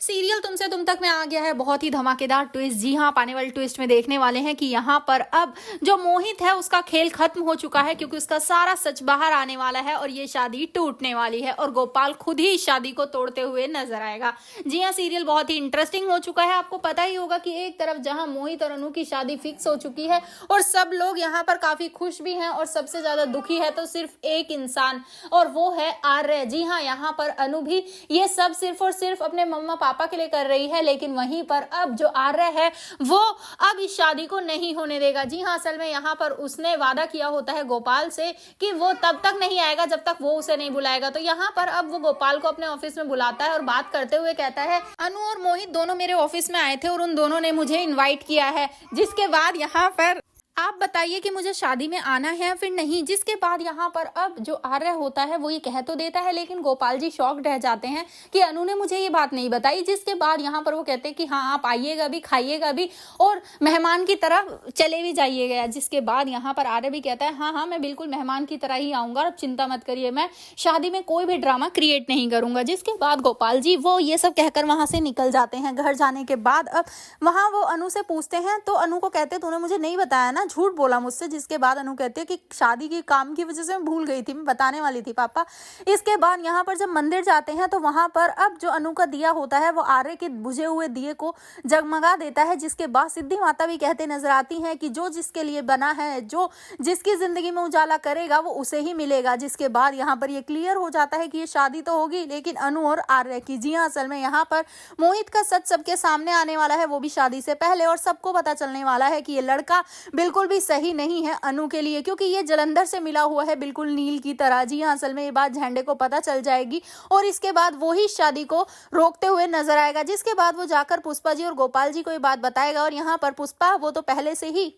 Serial तुमसे तुम तक में आ गया है बहुत ही धमाकेदार ट्विस्ट। जी हाँ, आने वाले ट्विस्ट में देखने वाले हैं कि यहाँ पर अब जो मोहित है उसका खेल खत्म हो चुका है, क्योंकि उसका सारा सच बाहर आने वाला है और ये शादी टूटने वाली है और गोपाल खुद ही इस शादी को तोड़ते हुए नजर आएगा। जी हाँ, सीरियल बहुत ही इंटरेस्टिंग हो चुका है। आपको पता ही होगा कि एक तरफ जहाँ मोहित और अनु की शादी फिक्स हो चुकी है और सब लोग यहाँ पर काफी खुश भी हैं, और सबसे ज्यादा दुखी है तो सिर्फ एक इंसान, और वो है आर्य। जी हाँ, यहाँ पर अनु भी ये सब सिर्फ और सिर्फ अपने मम्मा पापा के लिए कर रही है, लेकिन वहीं पर अब जो आर्य है वो अब इस शादी को नहीं होने देगा। जी हाँ, असल में यहाँ पर उसने वादा किया होता है गोपाल से कि वो तब तक नहीं आएगा जब तक वो उसे नहीं बुलाएगा। तो यहाँ पर अब वो गोपाल को अपने ऑफिस में बुलाता है और बात करते हुए कहता है, अनु और मोहित दोनों मेरे ऑफिस में आए थे और उन दोनों ने मुझे इन्वाइट किया है। जिसके बाद यहाँ पर आप बताइए कि मुझे शादी में आना है या फिर नहीं। जिसके बाद यहाँ पर अब जो आर्य होता है वो ये कह तो देता है, लेकिन गोपाल जी शॉक्ड रह जाते हैं कि अनु ने मुझे ये बात नहीं बताई। जिसके बाद यहाँ पर वो कहते हैं कि हाँ, आप आइएगा भी, खाइएगा भी और मेहमान की तरह चले भी जाइएगा। जिसके बाद यहाँ पर आर्य भी कहता है, हाँ हाँ, मैं बिल्कुल मेहमान की तरह ही आऊंगा, अब चिंता मत करिए, मैं शादी में कोई भी ड्रामा क्रिएट नहीं करूंगा। जिसके बाद गोपाल जी वो ये सब कहकर वहां से निकल जाते हैं। घर जाने के बाद अब वहां वो अनु से पूछते हैं, तो अनु को कहते, तूने मुझे नहीं बताया ना, झूठ बोला मुझसे। जिसके बाद अनु कहती है कि शादी के काम की वजह से मैं भूल गई थी, मैं बताने वाली थी पापा। इसके बाद यहाँ पर जब मंदिर जाते हैं तो वहां पर अब जो अनु का दिया होता है वो आर्य के बुझे हुए दिए को जगमगा देता है। जिसके बाद सिद्धि माता भी कहते नजर आती हैं कि जो जिसके लिए बना है, जो जिसकी जिंदगी में उजाला करेगा वो उसे ही मिलेगा। जिसके बाद यहाँ पर ये क्लियर हो जाता है कि ये शादी तो होगी, लेकिन अनु और आर्य की। जी हाँ, असल में यहाँ पर मोहित का सच सबके सामने आने वाला है, वो भी शादी से पहले, और सबको पता चलने वाला है कि ये लड़का बिल्कुल भी सही नहीं है अनु के लिए, क्योंकि ये जलंधर से मिला हुआ है बिल्कुल नील की तरह। जी हाँ, असल में ये बात झंडे को पता चल जाएगी और इसके बाद वो ही शादी को रोकते हुए नजर आएगा। जिसके बाद वो जाकर पुष्पा जी और गोपाल जी को ये बात बताएगा, और यहाँ पर पुष्पा वो तो पहले से ही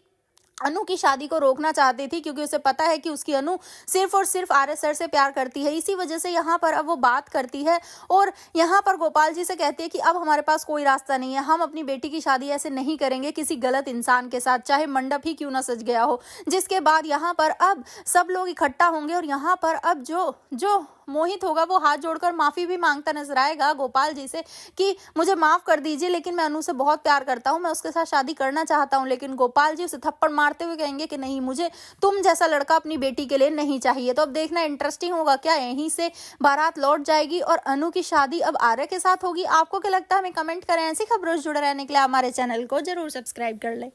अनु की शादी को रोकना चाहती थी, क्योंकि उसे पता है कि उसकी अनु सिर्फ और सिर्फ आर्य सर से प्यार करती है। इसी वजह से यहाँ पर अब वो बात करती है और यहाँ पर गोपाल जी से कहती है कि अब हमारे पास कोई रास्ता नहीं है, हम अपनी बेटी की शादी ऐसे नहीं करेंगे किसी गलत इंसान के साथ, चाहे मंडप ही क्यों ना सज गया हो। जिसके बाद यहाँ पर अब सब लोग इकट्ठा होंगे और यहाँ पर अब जो मोहित होगा वो हाथ जोड़कर माफी भी मांगता नजर आएगा गोपाल जी से कि मुझे माफ कर दीजिए, लेकिन मैं अनु से बहुत प्यार करता हूँ, मैं उसके साथ शादी करना चाहता हूँ। लेकिन गोपाल जी उसे थप्पड़ मारते हुए कहेंगे कि नहीं, मुझे तुम जैसा लड़का अपनी बेटी के लिए नहीं चाहिए। तो अब देखना इंटरेस्टिंग होगा, क्या यहीं से बारात लौट जाएगी और अनु की शादी अब आर्य के साथ होगी। आपको क्या लगता है, हमें कमेंट करें। ऐसी खबरों से जुड़े रहने के लिए हमारे चैनल को जरूर सब्सक्राइब कर लें।